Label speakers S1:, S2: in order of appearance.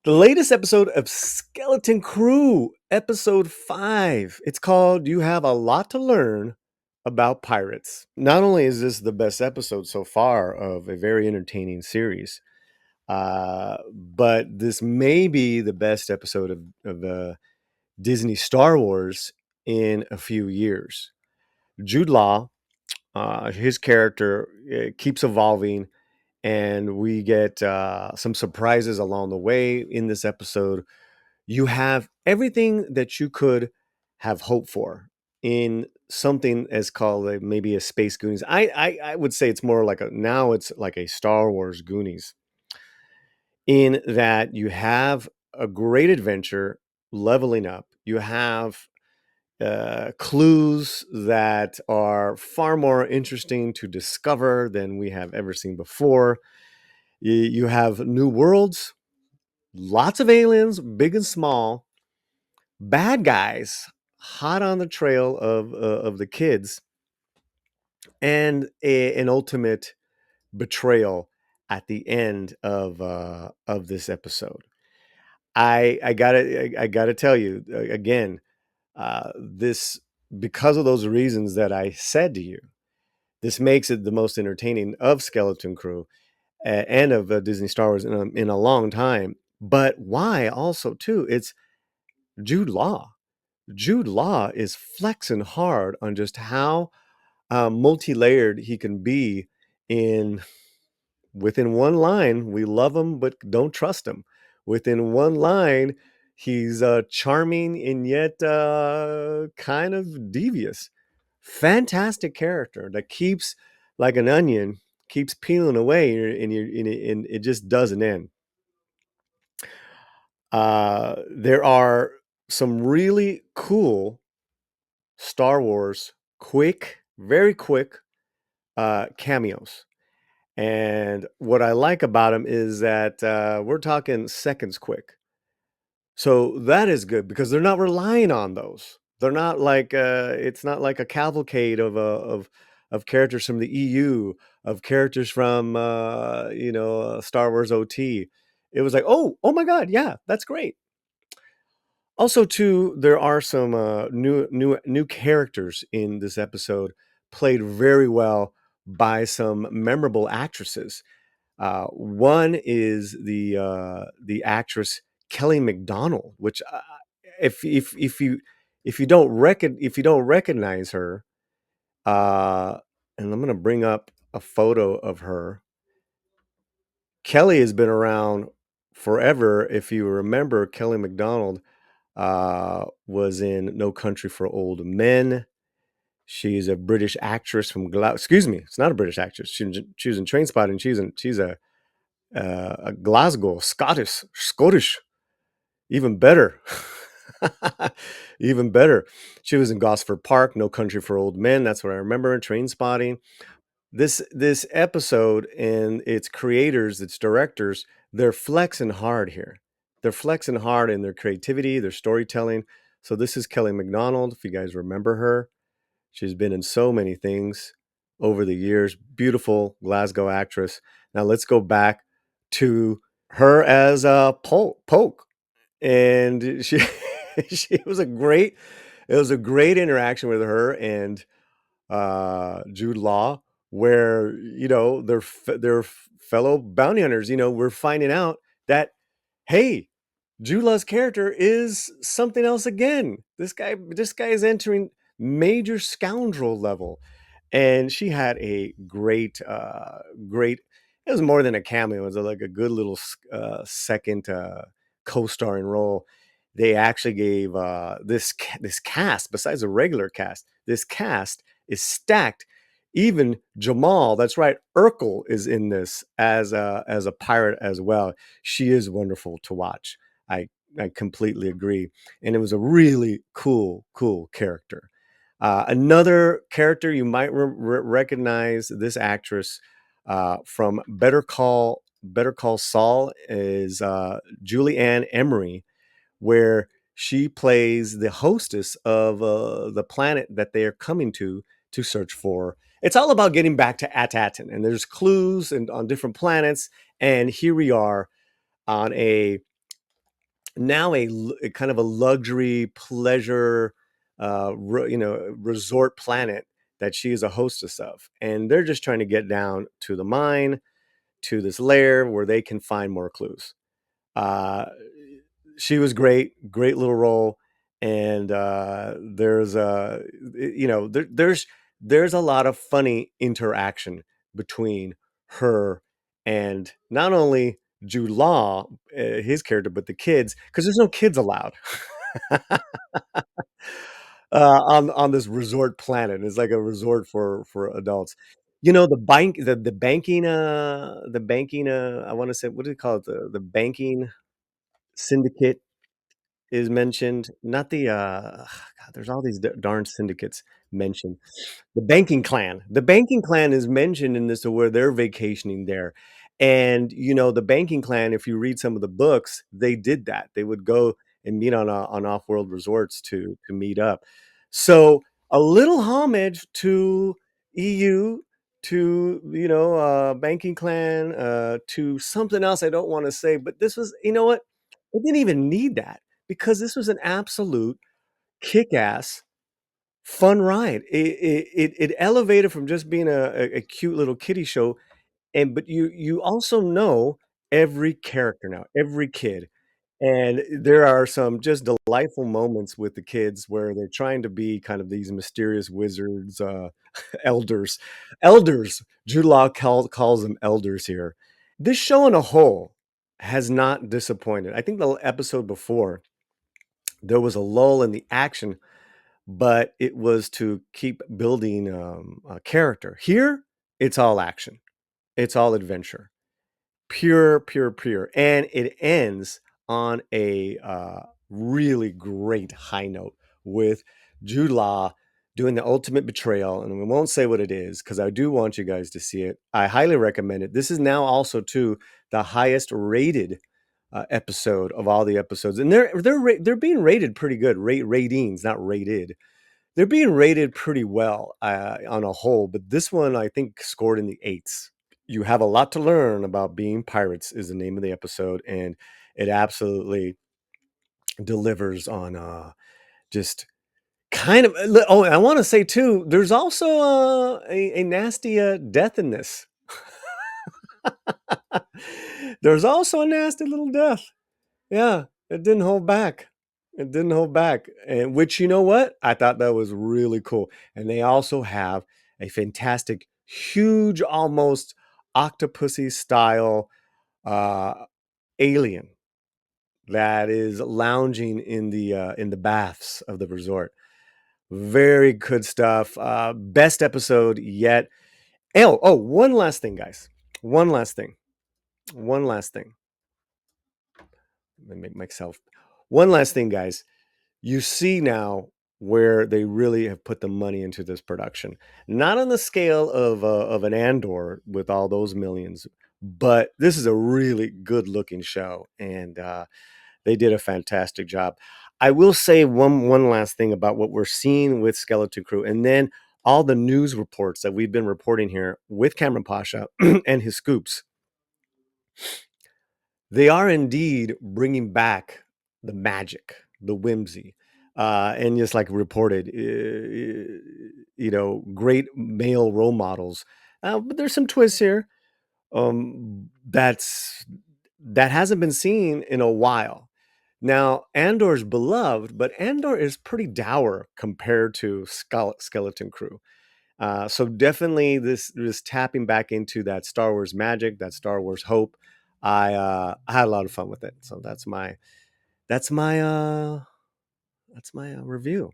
S1: The latest episode of Skeleton Crew, episode 5. It's called You Have a Lot to Learn About Pirates. Not only is this the best episode so far of a very entertaining series, but this may be the best episode of Disney Star Wars in a few years. Jude Law, his character keeps evolving, and we get some surprises along the way in this episode. You have everything that you could have hoped for in something as called maybe a Space Goonies. I would say it's more like it's like a Star Wars Goonies, in that you have a great adventure leveling up. You have clues that are far more interesting to discover than we have ever seen before. You have new worlds, lots of aliens, big and small, bad guys hot on the trail of the kids, and an ultimate betrayal at the end of this episode. I gotta tell you again, this, because of those reasons that I said to you, this makes it the most entertaining of Skeleton Crew and of Disney Star Wars in a long time. But why also too? It's Jude Law. Jude Law is flexing hard on just how multi-layered he can be in within one line. We love him, but don't trust him. Within one line, he's charming and yet kind of devious. Fantastic character that keeps, like an onion, keeps peeling away, and it just doesn't end. There are some really cool Star Wars very quick cameos. And what I like about them is that we're talking seconds quick. So that is good because they're not relying on those. They're not like it's not like a cavalcade of characters from the EU, of characters from Star Wars OT. It was like, oh my God, yeah, that's great. Also, too, there are some new characters in this episode, played very well by some memorable actresses. One is the actress Kelly McDonald, which if you don't recognize her, uh, and I'm gonna bring up a photo of her. Kelly has been around forever. If you remember, Kelly McDonald was in No Country for Old Men. She's a British actress from excuse me, it's not a British actress. She was in Trainspotting. She's a Glasgow Scottish, even better. Even better. She was in Gosford Park, No Country for Old Men. That's what I remember in Trainspotting. This episode and its creators, its directors, they're flexing hard here. They're flexing hard in their creativity, their storytelling. So this is Kelly McDonald, if you guys remember her. She's been in so many things over the years. Beautiful Glasgow actress. Now let's go back to her as Poke, and she she was a great. It was a great interaction with her and Jude Law, where they're fellow bounty hunters. We're finding out that, hey, Jude Law's character is something else again. This guy is entering major scoundrel level, and she had a great. It was more than a cameo. It was like a good little second co-starring role. They actually gave this cast, besides the regular cast, this cast is stacked. Even Jamal, that's right, Urkel is in this as a pirate as well. She is wonderful to watch. I I completely agree, and it was a really cool character. Another character you might recognize this actress from Better Call Saul is Julie Ann Emery, where she plays the hostess of the planet that they are coming to search for. It's all about getting back to Atatin, and there's clues and on different planets. And here we are on a now a kind of a luxury pleasure, resort planet that she is a hostess of, and they're just trying to get down to the mine, to this lair where they can find more clues. Uh, she was great, great little role, and there's there's a lot of funny interaction between her and not only Jude Law, his character, but the kids, because there's no kids allowed on this resort planet. It's like a resort for adults. You know, the banking, I want to say, what do you call it? The banking syndicate is mentioned, not the, God, there's all these darn syndicates mentioned. The banking clan is mentioned in this to where they're vacationing there, and, the banking clan, if you read some of the books, they did that. They would go and meet on off-world resorts to meet up. So, a little homage to EU, to, banking clan, to something else I don't wanna say, but this was, you know what? It didn't even need that, because this was an absolute kick-ass fun ride. It elevated from just being a cute little kiddie show, and but you also know every character now, every kid, and there are some just delightful moments with the kids where they're trying to be kind of these mysterious wizards, elders. Elders, Jude Law calls them elders here. This show in a whole has not disappointed. I think the episode before, there was a lull in the action, but it was to keep building a character. Here, it's all action, it's all adventure, pure, pure, pure, and it ends on a really great high note with Jude Law doing the ultimate betrayal, and we won't say what it is because I do want you guys to see it. I highly recommend it. This is now also too the highest rated episode of all the episodes, and they're being rated pretty good. Ratings, not rated. They're being rated pretty well on a whole, but this one I think scored in the eights. You have a lot to learn about being pirates is the name of the episode, and it absolutely delivers on just kind of. Oh, I want to say too, there's also a nasty death in this. There's also a nasty little death. Yeah, it didn't hold back. It didn't hold back. And which, you know what? I thought that was really cool. And they also have a fantastic, huge, almost octopusy style uh alien that is lounging in the baths of the resort. Very good stuff. Best episode yet. Oh, one last thing, guys. One last thing. One last thing. Let me make myself. One last thing, guys. You see now where they really have put the money into this production. Not on the scale of an Andor with all those millions, but this is a really good looking show, and they did a fantastic job. I will say one last thing about what we're seeing with Skeleton Crew, and then all the news reports that we've been reporting here with Cameron Pasha and his scoops. They are indeed bringing back the magic, the whimsy, and just like reported, great male role models. But there's some twists here. That hasn't been seen in a while. Now, Andor's beloved, but Andor is pretty dour compared to Skeleton Crew. So definitely this tapping back into that Star Wars magic, that Star Wars hope. I had a lot of fun with it. So that's my that's my review.